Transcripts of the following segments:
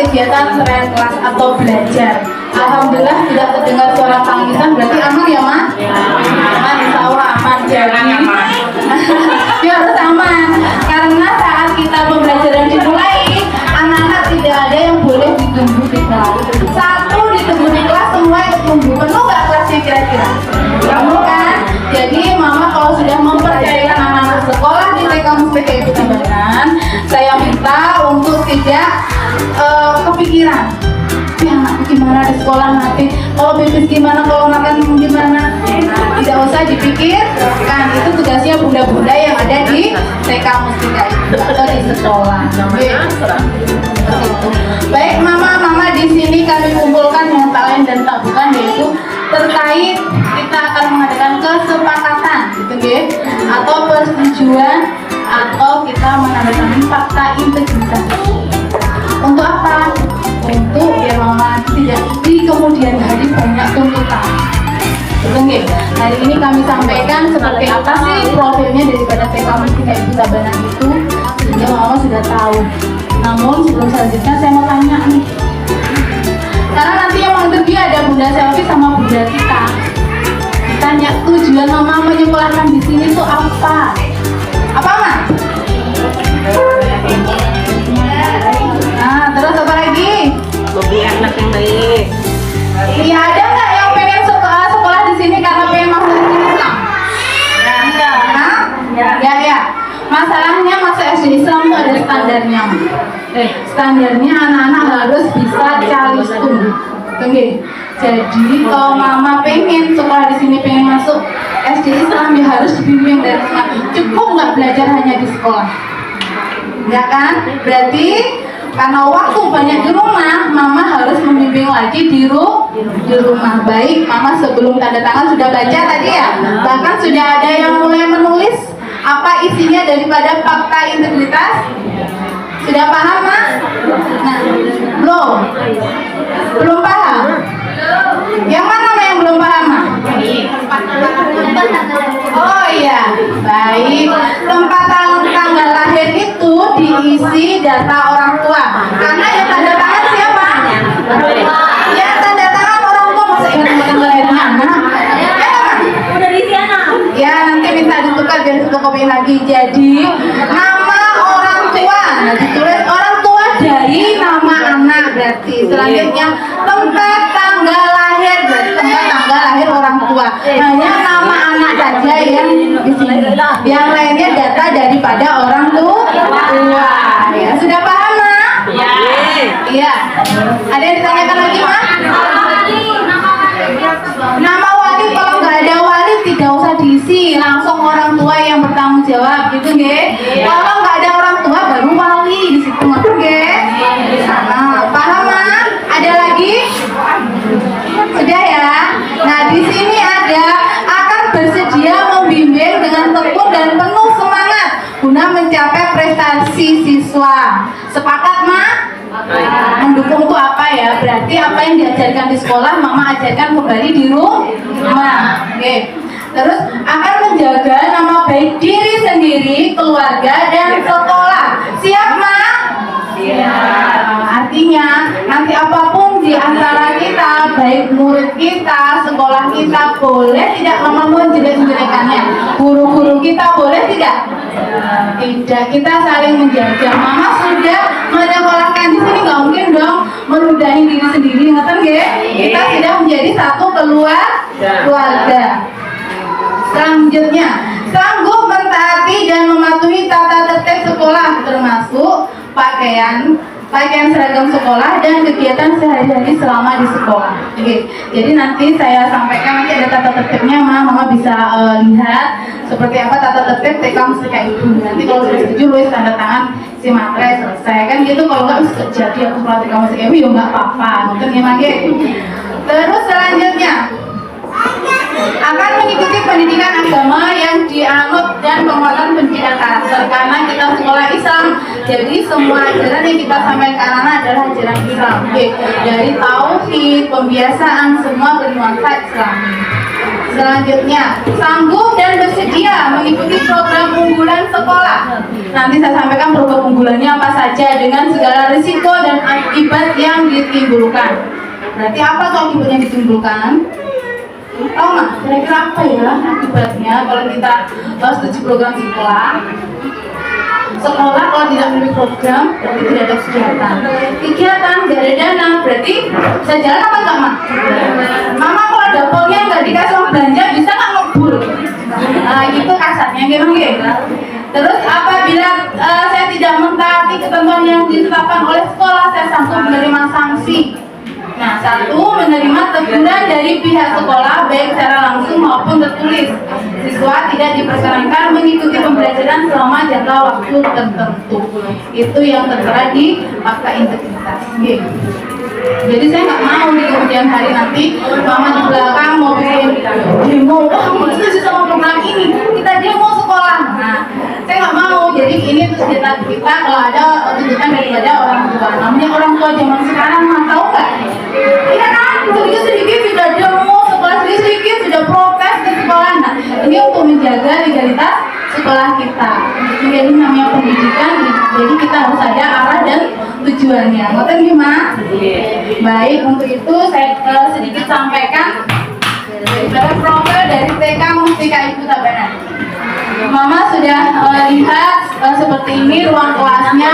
kegiatan selain kelas atau belajar. Alhamdulillah tidak terdengar suara tangisan, berarti aman ya Ma? Aman, insya Allah aman. Jadi ya harus aman, karena saat kita pembelajaran dimulai, anak-anak tidak ada yang boleh ditunggu di kelas. Satu ditunggu di kelas, semua ikut tunggu. Penuh nggak kelasnya kira-kira? Kamu kan? Jadi Mama kalau sudah mempercayakan anak-anak sekolah di TK Mustika Ibu Tabanan, saya minta untuk tidak kepikiran. Anakku gimana di sekolah nanti, kalau pipis gimana, kalau makan gimana, tidak usah dipikirkan. Itu tugasnya bunda-bunda yang ada di TK Mustika Ibu atau di sekolah. Baik Mama, di sini kami kumpulkan yang tak lain dan tak bukan, yaitu terkait kita akan mengadakan kesepakatan gitu ya, atau persetujuan, atau kita menandatangani fakta integritas. Untuk apa? Untuk biar Mama tidak di kemudian hari banyak tuntutan. Betul nggih? Hari ini kami sampaikan seperti apa sih profilnya daripada TK Mustika Ibu Tabanan itu, sehingga Mama sudah tahu. Namun sebelum selanjutnya saya mau tanya nih, karena nanti yang menginterview ada Bunda Selvi sama Bunda Tika. Tanya tujuan Mama menyekolahkan di sini tuh apa? Apa Ma? Nah, terus apa lagi? Lebih anak yang baik. Iya, ada nggak yang pengen sekolah di sini karena pengen masuk Islam? Ya. Masalahnya masuk SD Islam itu ada standarnya. Standarnya anak-anak harus bisa calistun. Jadi kalau Mama pengen sekolah di sini, pengen masuk SD Islam, ya harus dibimbing dari rumah. Cukup nggak belajar hanya di sekolah? Enggak kan? Berarti karena waktu banyak di rumah, Mama harus membimbing lagi di rumah. Baik, Mama sebelum tanda tangan sudah baca tadi ya. Bahkan sudah ada yang mulai menulis apa isinya daripada fakta integritas. Sudah paham, Ma? Nah, belum paham? Yang mana Ma yang belum paham, Ma? Oh iya, baik. Tempat tanggal lahir itu diisi data orang tua. Karena yang tanda tangan siapa? Ya, tanda tangan orang tua. Masa ingat tanggal lahirnya anak? Udah diisi anak. Ya, nanti minta ditukar biar fotokopi lagi. Jadi nama orang tua, nah ditulis orang tua dari nama anak. Berarti selanjutnya tempat tanggal lahir, berarti tempat tanggal lahir orang tua. Hanya nama anak saja yang di sini. Yang lainnya data daripada orang tua. Ya, sudah paham, Ma? Iya. Ada yang ditanyakan lagi, Ma? Nama wali, kalau nggak ada wali tidak usah diisi, langsung orang tua yang bertanggung jawab, gitu nggih. Kalau nggak ada orang tua baru wali di situ, nggih. Nah, paham, Ma? Ada lagi? Sudah ya. Nah, di sini ada akan bersedia membimbing dengan tekun dan penuh semangat guna mencapai prestasi siswa. Sepakat, Ma? Mendukung itu apa ya? Berarti apa yang diajarkan di sekolah Mama ajarkan kembali di rumah. Oke. Terus akan menjaga nama baik diri sendiri, keluarga dan sekolah. Siap, Ma? Siap. Artinya nanti apapun di antara kita, baik murid kita, sekolah kita, boleh tidak Mama menjelek-jelekannya. Guru-guru kita boleh tidak? Tidak, kita saling menjaga. Mama sudah menyekolahkan di sini, nggak mungkin dong meludahi diri sendiri, ngerti nggih? Kita sudah menjadi satu keluarga. Selanjutnya, sanggup mentaati dan mematuhi tata tertib sekolah, termasuk pakaian seragam sekolah dan kegiatan sehari-hari selama di sekolah. Oke. Jadi nanti saya sampaikan, nanti ada tata tertibnya, Mama bisa lihat seperti apa tata tertib TK Mustika Ibu. Nanti kalau sudah setuju, Luis tanda tangan si materai selesai kan gitu. Kalau nggak bisa jadi aku sekolah TK Mustika Ibu ya nggak apa-apa. Mungkin gimana? Terus selanjutnya akan mengikuti pendidikan agama yang dianut dan penguatan pendidikan karakter, karena kita sekolah Islam, jadi semua ajaran yang kita sampaikan ke anak adalah ajaran Islam. Dari tauhid, pembiasaan, semua bernuansa Islami. Selanjutnya, sanggup dan bersedia mengikuti program unggulan sekolah. Nanti saya sampaikan program unggulannya apa saja dengan segala risiko dan akibat yang ditimbulkan. Berarti apa tuh akibat yang ditimbulkan? Tahu nggak? Kira-kira apa ya akibatnya kalau kita setuju program sekolah? Sekolah kalau tidak memiliki program berarti tidak ada kegiatan nggak ada dana, berarti bisa jalan apa enggak, Mak? Mama kalau dapurnya nggak dikasih uang belanja bisa nggak ngebul? Nah gitu kasarnya gimana gitu. Terus apabila saya tidak mentaati ketentuan yang ditetapkan oleh sekolah, saya sanggup menerima sanksi. Nah, satu, menerima teguran dari pihak sekolah baik secara langsung maupun tertulis. Siswa tidak diperkenankan mengikuti pembelajaran selama jangka waktu tertentu. Itu yang tertera di fakta integritas. Jadi saya nggak mau di kemudian hari nanti mama di belakang mau bikin demo, wah mau setuju sama program ini, kita demo sekolah. Nah, saya nggak mau. Jadi ini terus kita kalau ada tuntutan daripada orang tua. Namanya orang tua zaman sekarang mah tahu nggak? Iya kan, sedikit sudah demo sekolah, sedikit sudah protes di sekolah. Nah, ini untuk menjaga legalitas sekolah kita. Jadi namanya pendidikan, jadi kita harus ada arah dan tujuannya. Ngoten gimana? Baik, untuk itu saya sedikit sampaikan dari profil dari TK Mustika Ibu Tabanan. Mama sudah lihat seperti ini ruang kelasnya,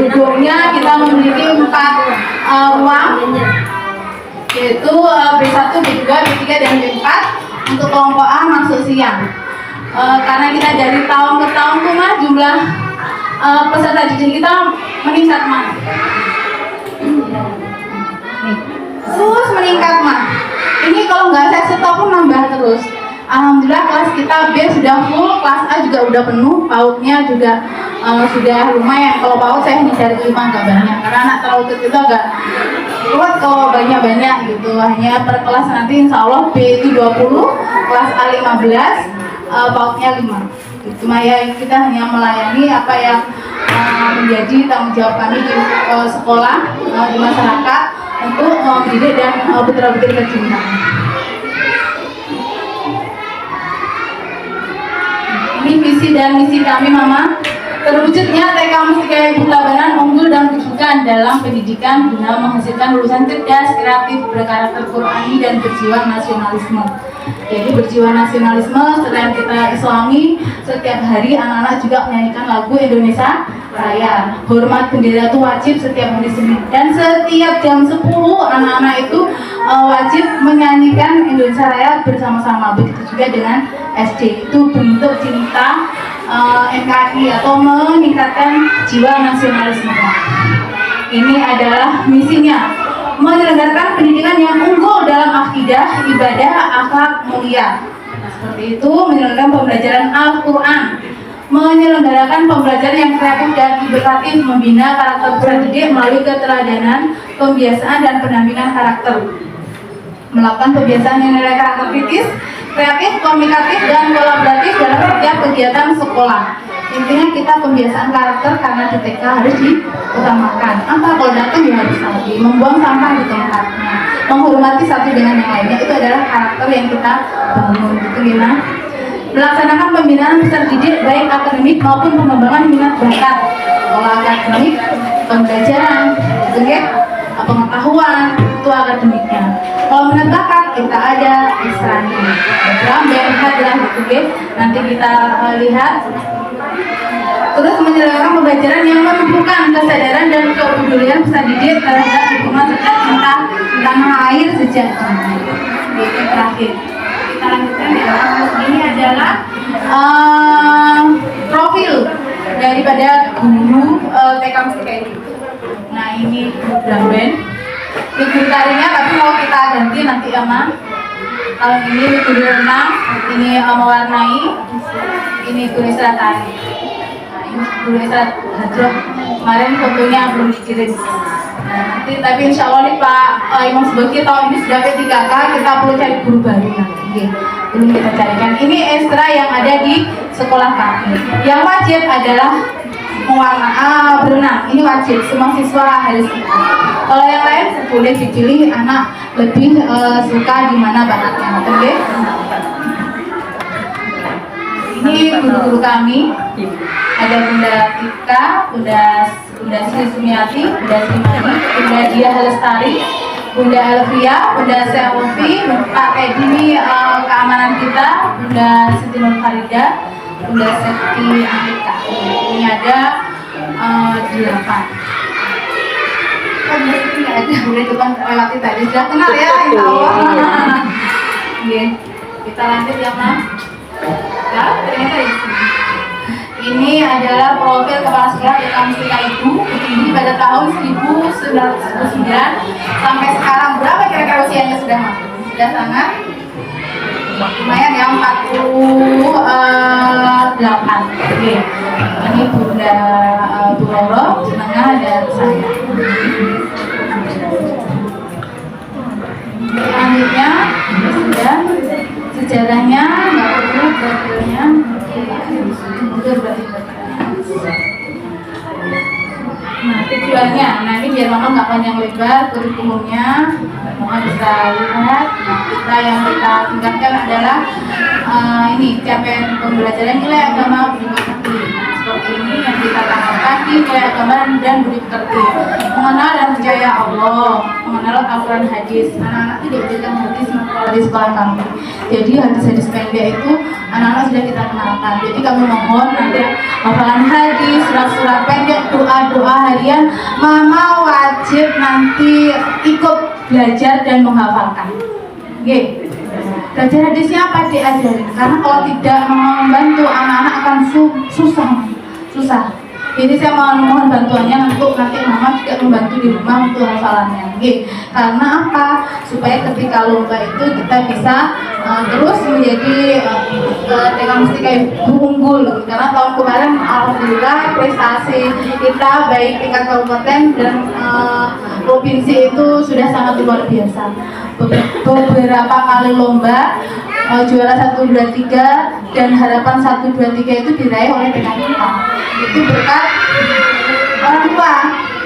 gedungnya kita memiliki 4 ruang, yaitu B1, B2, B3, dan B4 untuk kelompok A masuk siang. Karena kita dari tahun ke tahun tuh mah jumlah peserta didik kita meningkat mah. Terus meningkat mah. Ini kalau nggak saya stop pun nambah terus. Alhamdulillah kelas kita B sudah full, kelas A juga udah penuh, PAUD-nya juga sudah lumayan. Kalau PAUD saya hanya cari 5 nggak banyak, karena anak terlalu kecil itu agak kuat kalau banyak-banyak gitu. Hanya per kelas nanti insya Allah B itu 20, kelas A 15, PAUD-nya 5. Cuma ya kita hanya melayani apa yang menjadi tanggung jawab kami di sekolah, di masyarakat untuk mendidik dan putra-putri tercinta. Ini visi dan misi kami, Mama. Terwujudnya TK Mustika Ibu Tabanan unggul dan rujukan dalam pendidikan guna menghasilkan lulusan cerdas, kreatif, berkarakter Qurani dan berjiwa nasionalisme. Jadi berjiwa nasionalisme selain kita Islami, setiap hari anak-anak juga menyanyikan lagu Indonesia Raya. Hormat bendera itu wajib setiap hari Senin, dan setiap jam 10 anak-anak itu wajib menyanyikan Indonesia Raya bersama-sama. Begitu juga dengan SD, itu bentuk cinta NKRI atau meningkatkan jiwa nasionalisme. Ini adalah misinya, menyelenggarakan pendidikan yang unggul dalam akidah, ibadah, akhlak mulia. Seperti itu, menyelenggarakan pembelajaran Al-Quran, menyelenggarakan pembelajaran yang kreatif dan edukatif, membina karakter peserta didik melalui keteladanan, pembiasaan dan pendampingan karakter, melakukan pembiasaan yang nilai karakter kritis, kreatif, komunikatif, dan kolaboratif dalam setiap kegiatan sekolah. Intinya kita pembiasaan karakter karena di TK harus diutamakan. Apa kalau datang ya harus rapi, membuang sampah di tempatnya, menghormati satu dengan yang lainnya, itu adalah karakter yang kita bangun. Gitu gimana? Melaksanakan pembinaan peserta didik baik akademik maupun pengembangan minat bakat, pola akademik, pembelajaran, pengetahuan itu akademiknya. Kalau minat bakat kita ada ekstranya, program BMK adalah gitu. Nanti kita lihat. Terus menyelenggarakan pembelajaran yang menumbuhkan kesadaran dan kepedulian peserta didik terhadap lingkungan serta cinta tanah air sejak dini. Itu terakhir. Kita lanjutkan ya. Ini adalah profil daripada guru TK Mustika itu. Nah ini drum band. Figur tarinya tapi mau kita ganti nanti ya Ma. Kalau ini figur renang, ini mewarnai, ini tulisan tari. Nah ini tulisan hadroh. Kemarin fotonya belum dikirim. Nah, nanti tapi insya Allah nih Pak Imam Subaki tahun ini sudah P3K, kita perlu cari guru baru nanti. Belum kita carikan. Ini ekstra yang ada di sekolah kami. Yang wajib adalah berenang. Ini wajib, semua siswa harus. Kalau yang lain boleh dipilih anak lebih suka di mana bakatnya, oke? Ini guru-guru kami. Ada Bunda Tika, Bunda Sri Sumiati, Bunda Sri Mani, Bunda Dia Lestari, Bunda Elvia, Bunda Selvi, Pak Teddy ini keamanan kita, Bunda Siti Nur Farida, Bunda Seti Antika. Ini ada 8. Oh, Bunda Siti nggak ada, Bunda depan lewati tadi sudah kenal ya, insya Allah. Oke, kita lanjut ya Mas. Ya, ternyata di sini. Ini adalah profil kepala sekolah Dekan Mustika Ibu ini pada tahun 1999 sampai sekarang berapa kira-kira usianya sudah Mas? Sudah sangat lumayan ya 48. Oke. Ini Bunda Bu Roro, tengah dan saya. Selanjutnya sudah sejarahnya nggak perlu profilnya. Nah, tujuannya, nah ini biar mama nggak panjang lebar kurikulumnya, mama bisa lihat. Nah, kita yang kita tingkatkan adalah ini capaian pembelajaran nilai agama budi pekerti. Nah, seperti ini yang kita tanamkan di nilai agama dan budi pekerti, mengenal dan percaya Allah, mengenal Al-Quran hadis. Anak-anak tidak diajarkan hadis di sekolah kami. Jadi hadis-hadis pendek itu anak-anak sudah kita kenalkan. Jadi kami mohon nanti hafalan hadis, surat-surat pendek, doa-doa harian, mama wajib nanti ikut belajar dan menghafalkan. Oke. Belajar hadisnya apa diajarin? Karena kalau tidak membantu anak-anak akan susah. Jadi saya mohon bantuannya untuk nanti mama juga membantu di rumah untuk hafalannya. Oke. Karena apa? Supaya ketika lomba itu kita bisa terus menjadi Dekan Mustika Ibu unggul. Karena tahun kemarin alhamdulillah prestasi kita baik tingkat kabupaten dan provinsi itu sudah sangat luar biasa. Beberapa kali lomba juara 1, 2, 3 dan harapan 1, 2, 3 itu diraih oleh Dekan kita. Itu berkat orang tua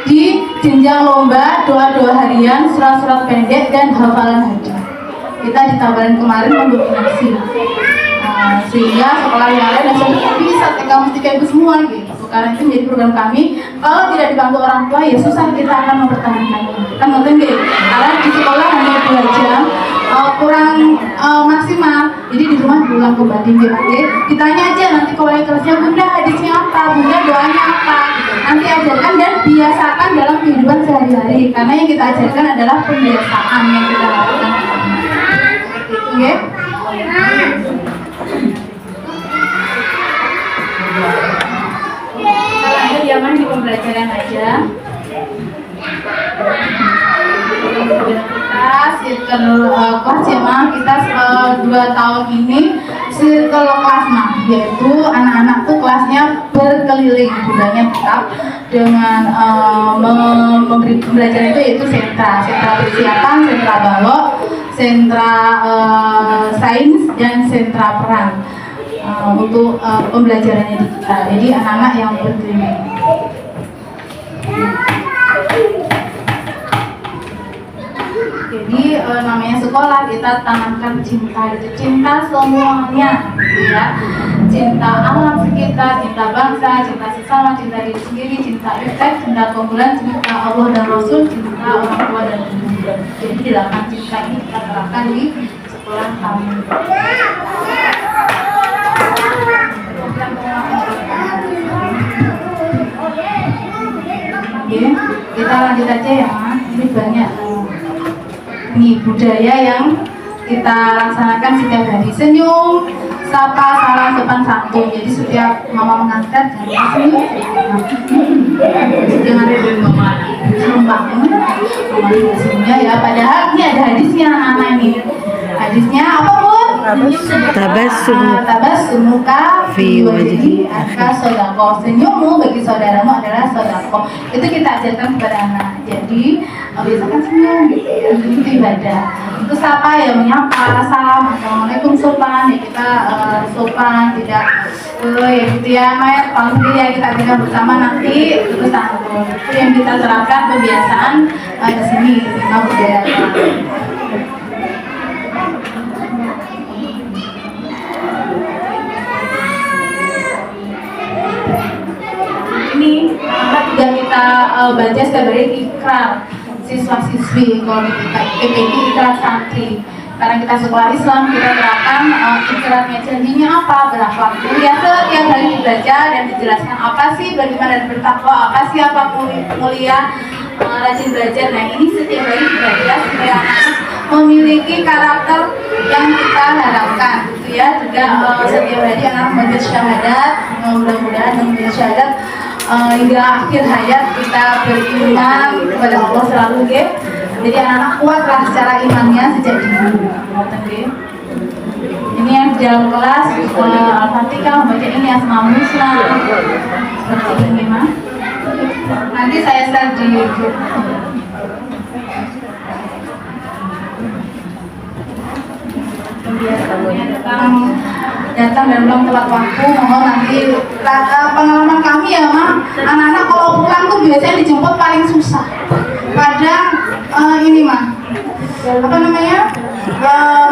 di jenjang lomba, doa-doa harian, surat-surat pendek dan hafalan hadis. Kita di Tabaran kemarin mendominasi, sehingga sekolah yang lain bisa Dekan Mustika Ibu semua gitu. Karena itu menjadi program kami. Kalau tidak dibantu orang tua ya susah kita akan mempertahankannya. Kan ngerti nggih? Karena di sekolah hanya 2 jam, kurang maksimal. Jadi di rumah diulang kembali nggih. Ditanya aja nanti kalau kelasnya Bunda hadisnya apa, Bunda doanya apa. Nanti ajarkan dan biasakan dalam kehidupan sehari-hari. Karena yang kita ajarkan adalah pembiasaan yang kita lakukan. Itu nggih. Jangan di pembelajaran aja. Kita circle kelas ya kita 2 tahun ini circle kelas yaitu anak-anak tuh kelasnya berkeliling, bundanya tetap dengan memberi pembelajaran itu yaitu sentra persiapan, sentra balok, sentra sains dan sentra peran. Untuk pembelajarannya di kita. Jadi anak-anak yang berkeliling. Jadi namanya sekolah kita tanamkan cinta, cinta semuanya, ya. Cinta alam sekitar, cinta bangsa, cinta sesama, cinta diri sendiri, cinta efek, cinta keunggulan, cinta Allah dan Rasul, cinta orang tua dan ibu. Jadi 8 cinta ini kita terapkan di sekolah kami. Oke, kita lanjut aja ya Mas. Ini banyak nih budaya yang kita laksanakan setiap hari. Senyum, sapa, salam, sopan santun. Jadi setiap mama mengantar jangan senyum. Jangan sumpah mama senyumnya ya. Padahal ini ada hadisnya anak-anak ini. Hadisnya apa Bun? Tabassumuka fi wajhi akhika sodako. Senyummu bagi saudaramu adalah sodako. Itu kita ajarkan kepada anak. Jadi biasakan senyum gitu ya. Itu ibadah. Terus apa ya, menyapa, salam, assalamualaikum, sopan ya, kita sopan, tidak ya gitu ya Mayat. Kalau ya kita ajarkan bersama nanti terus santun. Itu yang kita terapkan kebiasaan di sini lima budaya. kita baca setiap hari ikrar siswa-siswi kalau di PPI ikrar santri. Karena kita sekolah Islam, kita terapkan ikratnya, janjinya apa, berakhlak mulia, setiap hari dibaca dan dijelaskan apa sih bagaimana dan bertakwa, apa sih apa mulia, rajin belajar. Nah ini setiap hari dibaca supaya anak memiliki karakter yang kita harapkan, gitu ya. Juga setiap hari anak membaca syahadat, mudah-mudahan membaca syahadat hingga akhir hayat kita beriman kepada Allah selalu, gitu. Jadi anak-anak kuatlah secara imannya sejak dini. Ini yang di dalam kelas Al-Fatihah membaca ini Asmaul Husna seperti ini mah. Nanti saya share di YouTube. Datang dan belum tepat waktu, mohon nanti pengalaman kami ya Ma, anak-anak kalau pulang tuh biasanya dijemput paling susah. Kadang ini mah apa namanya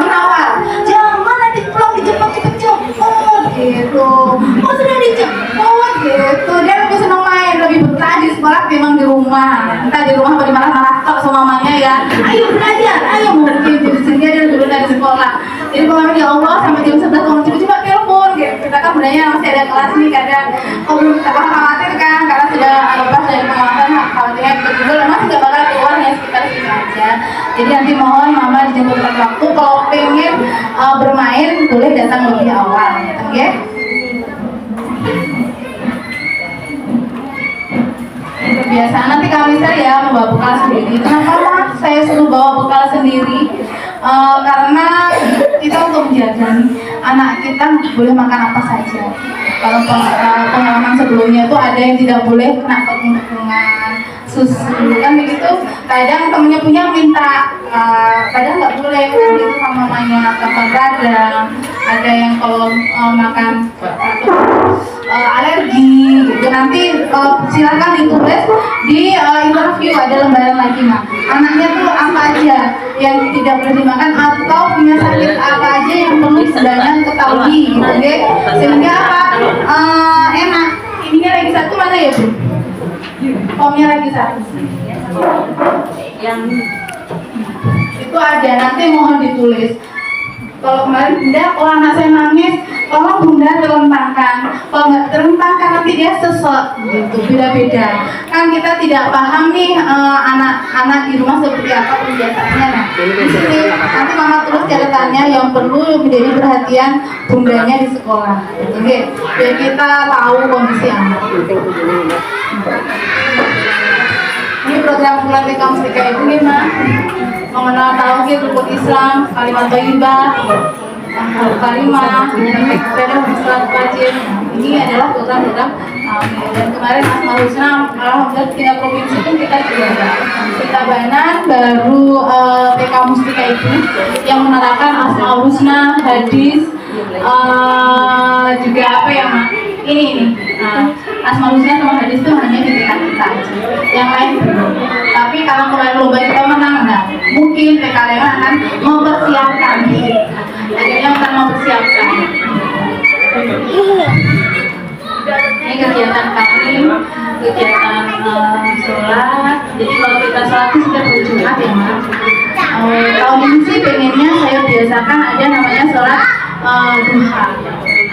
menawar, jangan nanti pulang dijemput cepet-cepet gitu. Oh sudah dijemput gitu, dia lebih senang main, lebih betah di sekolah memang di rumah. Entah di rumah apa dimarah-marah tok sama mamanya ya, ayo belajar, ayo mungkin jadi sehingga dia dulu dari sekolah. Jadi kalau ya Allah sampai jam 11 kamu coba telepon gitu. Kita kan sebenarnya masih ada kelas nih, kadang belum kita khawatir kan karena sudah lepas dari pengawasan khawatirnya betul masih nggak bakal keluar ya sekitar sini aja. Jadi nanti mohon mama dijemput tepat waktu, kalau pengen bermain boleh datang lebih awal, gitu ya. Kebiasaan nanti kami saya membawa bekal sendiri. Kenapa saya suruh bawa bekal sendiri? Karena kita untuk menjaga anak kita boleh makan apa saja. Kalau pengalaman sebelumnya itu ada yang tidak boleh kena tepung-tepungan, susu kan begitu. Kadang temennya punya minta, kadang nggak boleh kan gitu sama mamanya. Kadang ada yang kalau makan alergi gitu. Nanti silakan ditulis di interview, ada lembaran lagi Mak. Anaknya tuh apa aja yang tidak boleh dimakan atau punya sakit apa aja yang perlu sebenarnya ketahui gitu deh. Sehingga apa enak. Ininya lagi satu mana ya Bu? Pomnya lagi satu. Yang itu ada, nanti mohon ditulis. Kalau kemarin Bunda, kalau anak saya nangis, tolong Bunda terentangkan. Kalau nggak terentangkan nanti dia sesek, gitu, beda-beda. Kan kita tidak paham nih anak-anak di rumah seperti apa kebiasaannya. Nah, di sini nanti Mama tulis catatannya yang perlu menjadi perhatian Bundanya di sekolah. Oke, biar kita tahu kondisi anak. Ini program bulan TK Mustika itu gimana? Mengenal tauhid, rukun Islam, kalimat thayyibah, kalimat, dan surat kajian. Ini adalah program-program dan kemarin Asmaul Husna, alhamdulillah tingkat provinsi itu kita juga kita Banan baru TK Mustika itu yang menerapkan Asmaul Husna, hadis, juga apa ya Mak? Ini Asmaul Husna sama hadis itu hanya di TK kita aja, yang lain belum. Tapi karena kemarin lomba kita menang, nah mungkin TK lain akan mempersiapkan, akhirnya akan mempersiapkan. Ini kegiatan kami, kegiatan sholat. Jadi kalau kita sholat itu sudah berjumat ya Mas. Tahun ini sih pengennya saya biasakan ada namanya sholat duha.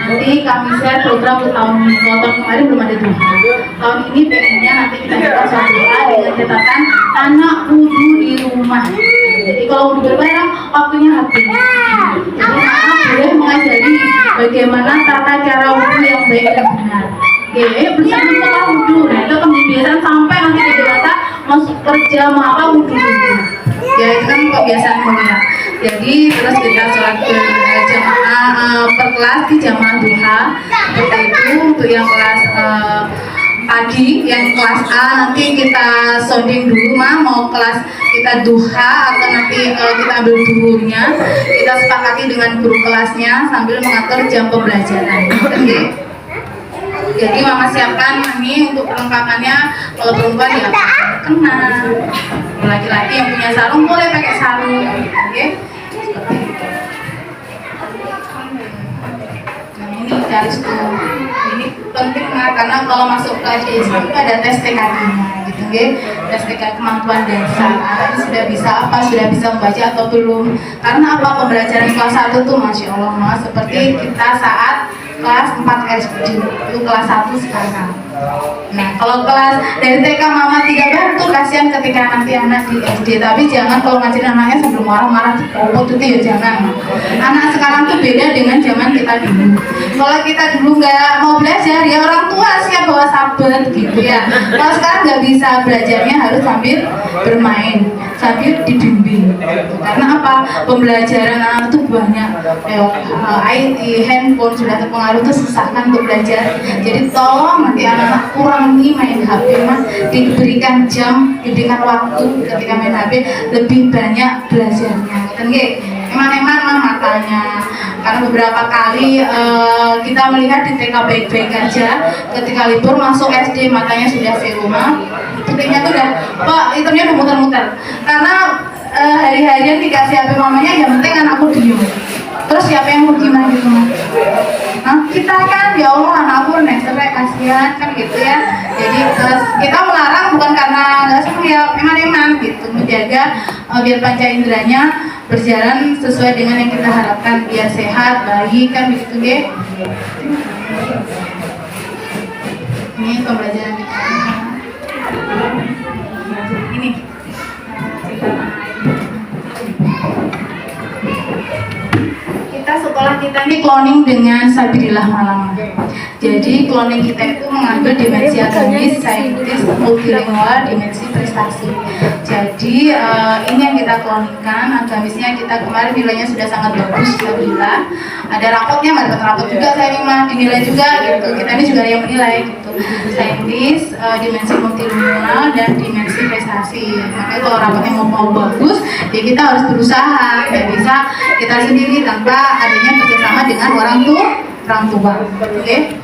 Nanti kami share program untuk tahun ini. Kalau tahun kemarin belum ada duha. Tahun ini pengennya nanti kita sholat duha dengan catatan anak wudhu di rumah. Jadi kalau wudhu berbareng waktunya habis. Jadi anak boleh mengajari bagaimana tata cara wudhu yang baik dan benar. Oke, bersama-sama wudhu. Nah itu kebiasaan sampai nanti di dewasa masuk kerja mau apa wudhu dulu. Ya itu kan kebiasaan mulia. Jadi terus kita sholat berjamaah per kelas di jamaah duha. Seperti itu untuk yang kelas pagi, yang kelas A nanti kita sounding dulu mau kelas kita duha atau nanti kita ambil duhurnya, kita sepakati dengan guru kelasnya sambil mengatur jam pembelajaran. Oke. Jadi Mama siapkan ini untuk perlengkapannya. Kalau perempuan ya kena, laki-laki yang punya sarung boleh pakai sarung, oke? Seperti itu. Nah ini garis tuh, ini penting karena kalau masuk ke Islam itu ada tes TKD-nya. gitu nggih. STK kemampuan dasar. Anak ini sudah bisa apa? Sudah bisa membaca atau belum? Karena apa? Pembelajaran kelas 1 tuh Masya Allah Mas, seperti kita saat kelas 4 SD, itu kelas 1 sekarang. Nah, kalau kelas dari TK Mama 3 baru tuh kasihan ketika nanti anak di SD. Tapi jangan kalau ngajarin anaknya sebelum marah-marah dipukul itu ya jangan. Anak sekarang tuh beda dengan zaman kita dulu. Kalau kita dulu nggak mau belajar ya orang tua siap bawa sabet gitu ya. Kalau sekarang nggak bisa, belajarnya harus sambil bermain, sambil dibimbing. Karena apa? Pembelajaran anak tuh banyak IT, handphone sudah terpengaruh tuh susah kan untuk belajar. Jadi tolong nanti anak kurangi main HP Mas, diberikan jam, diberikan waktu ketika main HP, lebih banyak belajarnya. Kan nggih? Eman-eman matanya. Karena beberapa kali kita melihat di TK baik-baik aja, ketika libur masuk SD matanya sudah seruma, putrinya tuh udah, Pak, hitamnya udah muter-muter. Karena hari-harian dikasih HP mamanya, yang penting anakku diem. Terus siapa yang mau gimana gitu Mas? Nah, kita kan ya Allah anakku neserek kasihan kan gitu ya. Jadi kita melarang bukan karena nggak senang ya, eman-eman gitu, menjaga biar panca inderanya berjalan sesuai dengan yang kita harapkan, biar sehat, baik kan begitu ya. Ini pembelajaran kita. Ini. Kita sekolah kita ini cloning dengan Sabilillah Malang. Jadi cloning kita itu mengambil dimensi akademis, saintis, multilingual, dimensi prestasi. Jadi ini yang kita cloningkan. Agamisnya kita kemarin nilainya sudah sangat bagus, Alhamdulillah. Ada rapotnya, nggak dapat rapot juga saya ini mah, dinilai juga gitu. Kita ini juga yang menilai gitu. Saintis, dimensi multilingual dan dimensi prestasi. Makanya kalau rapotnya mau bagus, ya kita harus berusaha. Nggak bisa kita sendiri tanpa adanya kerjasama dengan orang tua. Oke?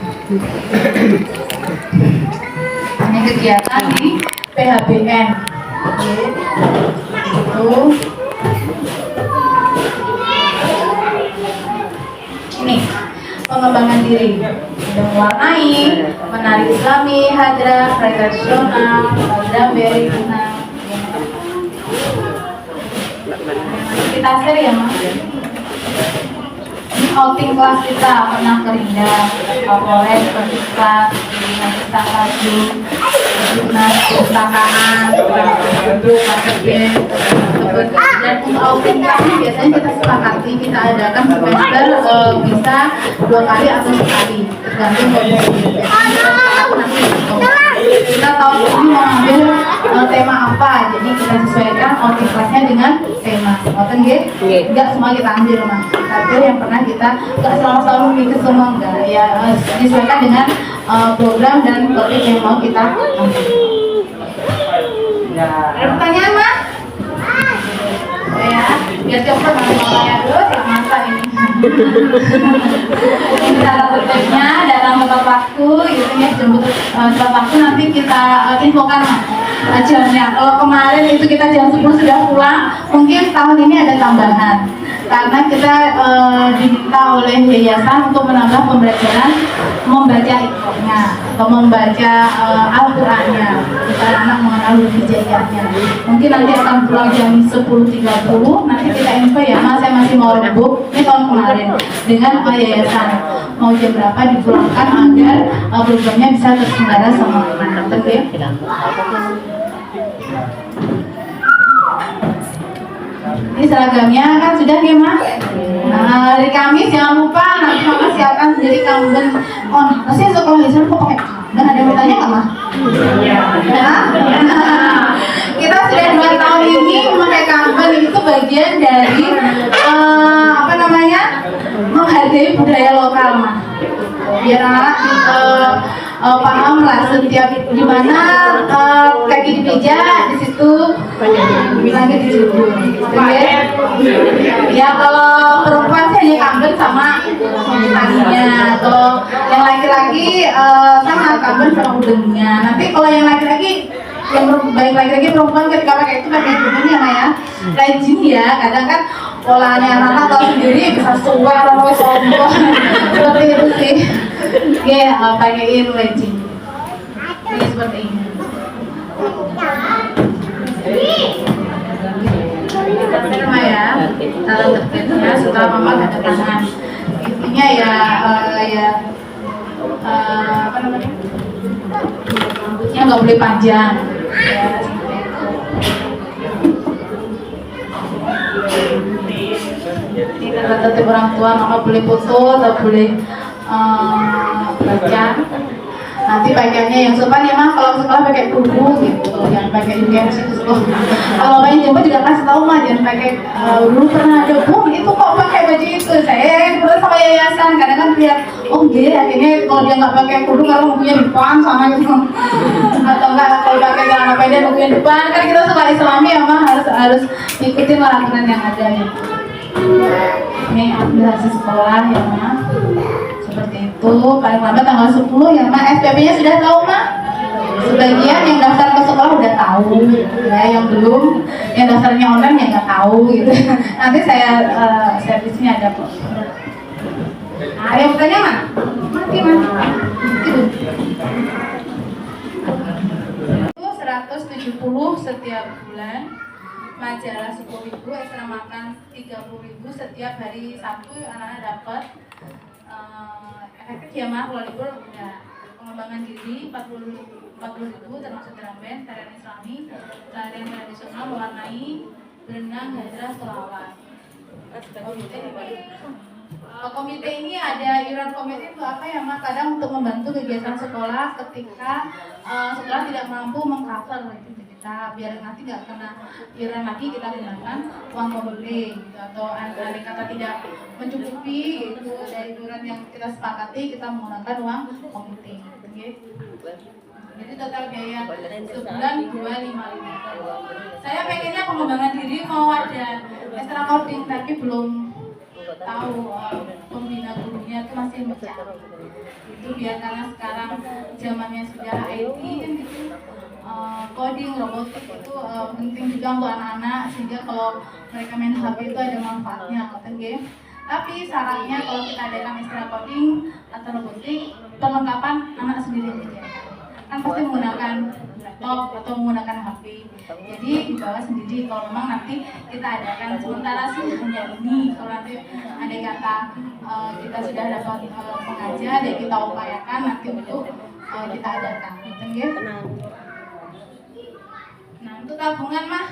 Ini kegiatan di PHBN. Oke. Itu. Ini pengembangan diri, mewarnai, menari Islami, hadrah, tradisional, beri tunang. Kita share ya Mas. Outing kelas kita pernah kerindah, Kapolres, Persiklat, kita laju, Dinas Perpustakaan, Duduk, Masjid, dan untuk outing kami biasanya kita sepakati, kita adakan semester bisa 2 kali atau sekali, tergantung kondisi. Kita tahun ini mengambil tema apa, jadi kita sesuaikan outing kelasnya dengan tema. Outing enggak semua kita ambil Mas, tapi yang pernah kita enggak selama tahun ini semua enggak ya, disesuaikan dengan program dan topik yang mau kita ambil. Ada pertanyaan Mas? Ya, biar cepat nanti mau tanya dulu, jangan masak ini. Ini cara tertibnya, datang tepat waktu, gitu ya, jemput tepat waktu nanti kita infokan jamnya. Kalau kemarin itu kita jam 10 sudah pulang, mungkin tahun ini ada tambahan. Karena kita diminta oleh yayasan untuk menambah pembelajaran membaca Iqra-nya atau membaca Al-Qur'annya, supaya anak mengenal hijaiyahnya. Mungkin nanti akan pulang jam 10.30. Nanti kita info ya Mas, saya masih mau rembuk ini tahun kemarin dengan yayasan mau jam berapa dipulangkan agar programnya bisa terselenggara sama anak. Oke? Ini seragamnya kan sudah ya Mas. Nah, hari Kamis jangan lupa nanti Mama siapkan sendiri kamben. Oh, masih sekolah Islam kok pakai kamben? Ada yang bertanya nggak Mas? Iya. Kita sudah 2 tahun ini memakai kamben, itu bagian dari apa namanya, menghargai budaya lokal Mas. Biar anak paham lah setiap dimana kaki dipijak di situ langit dijunjung. Ya kalau perempuan sih hanya kamben sama tanginya, kalau yang laki-laki sama kamben sama udengnya. Nanti kalau yang laki-laki yang baik laki-laki perempuan ketika pakai itu pakai udengnya ya, rajin ya. Kadang kan polanya anak-anak tahu sendiri bisa suara atau sombong seperti itu sih. Oke, pakaiin legging ini seperti ini. Sama ya, cara tertibnya setelah mama tanda tangan. Intinya ya, apa namanya? Rambutnya nggak boleh panjang. Ya, seperti itu. Ini kata tertib orang tua, mama boleh foto atau boleh baca. Nanti pakaiannya yang sopan ya mah, kalau sekolah pakai kuku gitu, jangan pakai UKMC ke sekolah. Kalau main jemput juga kasih tahu mah, jangan pakai dulu pernah ada itu kok pakai baju itu. Saya terus sama yayasan, kadang kan lihat, oh iya akhirnya kalau dia nggak pakai kudu kalau bukunya di depan sama gitu. Atau enggak kalau pakai celana pendek bukunya di depan, kan kita sekolah Islami ya mah harus ikutin aturan yang ada gitu. Ini administrasi sekolah ya mah. Seperti itu, paling lambat tanggal 10 ya mah. SPP-nya sudah tahu mah? Sebagian yang daftar ke sekolah udah tahu ya, yang belum, yang daftarnya online ya nggak tahu gitu. Nanti saya di sini ada kok. Nah, yang bertanya mah? Mati mah. Itu 170 setiap bulan, majalah 10.000, ekstra makan 30.000 setiap hari Sabtu anak-anak dapat. Efektif ya mah, kalau libur udah pengembangan diri 40.000 termasuk drum band, tarian Islami, tarian tradisional mewarnai, berenang, hadrah, sholawat. Komite ini ada iuran komite itu apa ya mah? Kadang untuk membantu kegiatan sekolah ketika sekolah tidak mampu mengcover gitu, kita biar nanti nggak kena iuran lagi, kita gunakan uang komite gitu. Atau andai kata tidak mencukupi gitu dari iuran yang kita sepakati, kita menggunakan uang komite gitu. Jadi total biaya sebulan 255. Saya pengennya pengembangan diri mau ada extra coding tapi belum tahu pembina gurunya itu masih mencari. Itu biar karena sekarang zamannya sudah IT kan gitu, coding, robotik itu penting juga untuk anak-anak, sehingga kalau mereka main HP itu ada manfaatnya kan game. Tapi syaratnya kalau kita adakan extra coding atau robotik, perlengkapan anak sendiri aja. Kan pasti menggunakan laptop atau menggunakan HP, jadi dibawa sendiri. Kalau memang nanti kita adakan, sementara sih hanya ini. Kalau nanti ada kata kita sudah dapat pengajar, dan kita upayakan nanti untuk kita adakan, gitu. Nah untuk tabungan mah,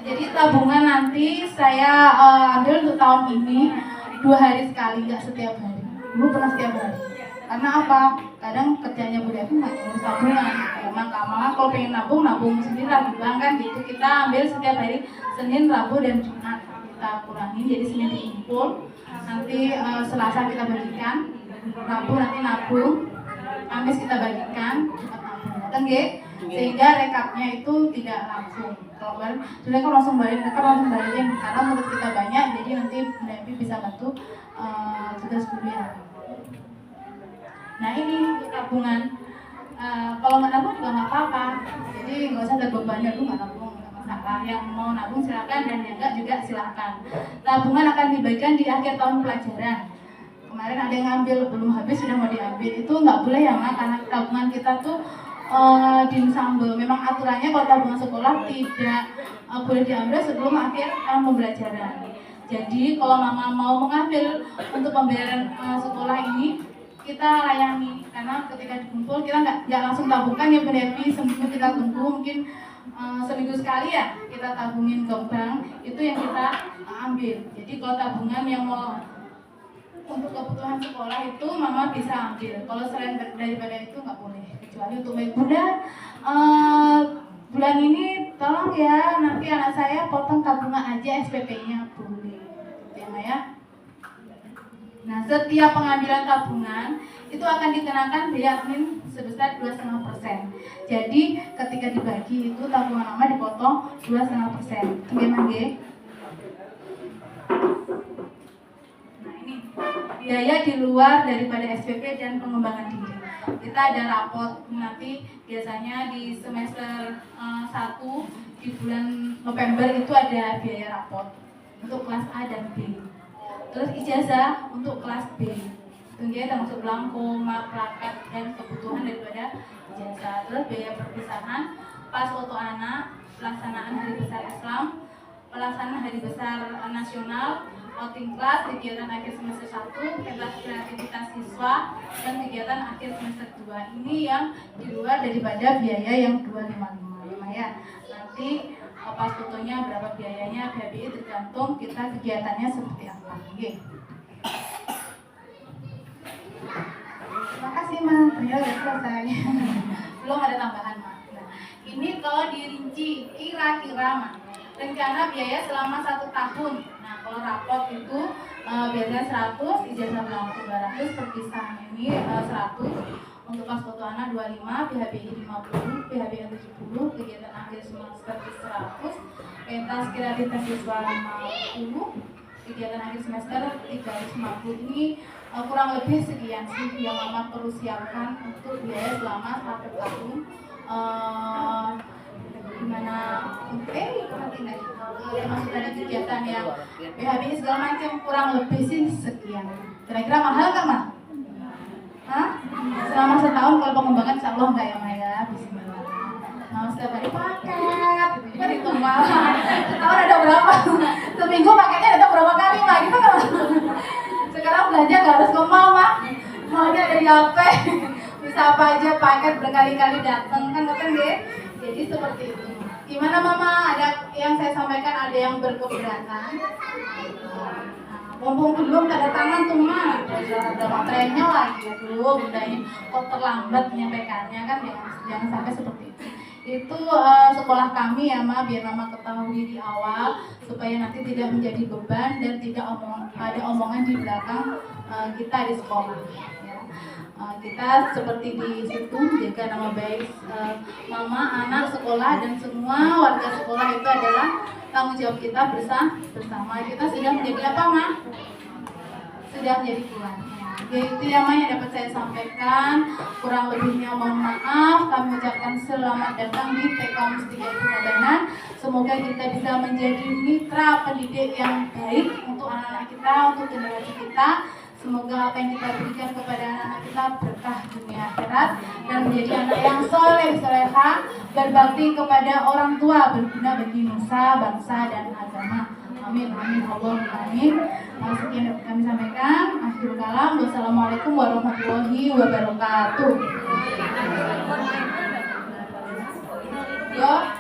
jadi tabungan nanti saya ambil untuk tahun ini 2 hari sekali, nggak setiap hari. Dulu pernah setiap hari. Karena apa? Kadang kerjanya Bu Devi nggak ngurus tabungan. Emang malah kalau pengen nabung sendiri lah di bank kan gitu. Kita ambil setiap hari Senin, Rabu, dan Jumat kita kurangin. Jadi Senin dikumpul, nanti Selasa kita bagikan, Rabu nanti nabung, Kamis kita bagikan, Jumat nabung. Kan gitu? Sehingga rekapnya itu tidak langsung. Kalau kemarin sudah kan langsung balikin karena menurut kita banyak, jadi nanti Bu Devi bisa bantu tugas kuliah. Nah ini tabungan, kalau nggak nabung juga nggak apa-apa, jadi nggak usah terbebannya dulu nggak nabung, nggak masalah. Yang mau nabung silakan, dan yang nggak juga silakan. Tabungan akan dibagikan di akhir tahun pelajaran. Kemarin ada yang ngambil belum habis sudah mau diambil, itu nggak boleh ya Mak, karena tabungan kita tuh dinsambel. Memang aturannya kalau tabungan sekolah tidak boleh diambil sebelum akhir tahun pembelajaran. Jadi kalau Mama mau mengambil untuk pembayaran sekolah ini, kita layani, karena ketika dikumpul kita nggak langsung tabungkan ya Bu Devi, seminggu kita tunggu, mungkin seminggu sekali ya kita tabungin ke bank, itu yang kita ambil. Jadi kalau tabungan yang mau untuk kebutuhan sekolah itu Mama bisa ambil, kalau selain daripada itu nggak boleh, kecuali untuk baik Bunda bulan ini tolong ya nanti anak saya potong tabungan aja SPP-nya, boleh ya Maya. Nah, setiap pengambilan tabungan itu akan dikenakan biaya admin sebesar 2,5%. Jadi ketika dibagi itu tabungan Mama dipotong 2,5%. Gimana G? Nah ini biaya di luar daripada SPP dan pengembangan diri. Kita ada rapot nanti biasanya di semester 1 di bulan November itu ada biaya rapot untuk kelas A dan B. Terus ijazah untuk kelas B, tentunya termasuk belangko, mak, plakat, dan kebutuhan daripada ijazah. Terus biaya perpisahan pas foto anak, pelaksanaan Hari Besar Islam, pelaksanaan Hari Besar Nasional, outing kelas, kegiatan akhir semester 1, pentas kreativitas siswa, dan kegiatan akhir semester 2. Ini yang di luar daripada biaya yang 255 ya Maya. Nanti pas fotonya berapa biayanya BHBI tergantung kita kegiatannya seperti apa. Oke. Terima kasih Mas, ya udah selesai. Belum ada tambahan Mas. Nah, ini kalau dirinci kira-kira Mas, rencana biaya selama 1 tahun. Nah, kalau raport itu biasanya 100, ijazah ulang 200, perpisahan ini 100. Untuk pas foto anak 25, PHBI 50, PHBI 70, kegiatan akhir semester 100, pentas kreativitas siswa 50, kegiatan akhir semester 350. Ini kurang lebih sekian sih yang Mama perlu siapkan untuk biaya selama 1 tahun. Gimana termasuk dari kegiatan yang PHBI segala macam, kurang lebih sih sekian. Kira-kira mahal nggak Mas? Hah? Selama setahun kalau pengembangan insya Allah enggak ya Maya? Bismillah. Nah, setiap hari paket, gitu kan hitung malah. Setahun ada berapa? Seminggu paketnya ada berapa kali Mak? Gitu kan? Sekarang belanja nggak harus ke mall Mak. Mallnya dari HP. Bisa apa aja paket berkali-kali datang kan betul nggih? Jadi seperti itu. Gimana Mama? Ada yang saya sampaikan, ada yang berkeberatan? Mumpung belum tanda tangan tuh Mak, ada materinya lagi, aduh bundanya kok terlambat menyampaikannya kan, jangan sampai seperti itu. Itu sekolah kami ya Mak, biar Mama ketahui di awal supaya nanti tidak menjadi beban dan tidak ada omongan di belakang kita di sekolah. Ya. Kita seperti di situ jaga nama baik Mama, anak, sekolah dan semua warga sekolah itu adalah tanggung jawab kita bersama. Kita sudah menjadi apa Mak? Sudah menjadi tuan. Ya, itu ya Mak yang dapat saya sampaikan. Kurang lebihnya mohon maaf. Kami ucapkan selamat datang di TK Mustika Kebabanan. Semoga kita bisa menjadi mitra pendidik yang baik untuk anak-anak kita, untuk generasi kita. Semoga apa yang kita berikan kepada anak-anak kita berkah dunia akhirat dan menjadi anak yang soleh soleha, berbakti kepada orang tua, berguna bagi nusa, bangsa dan agama. Amin amin Allahumma amin. Sekian dapat kami sampaikan. Akhirul kalam. Wassalamualaikum warahmatullahi wabarakatuh. Yo.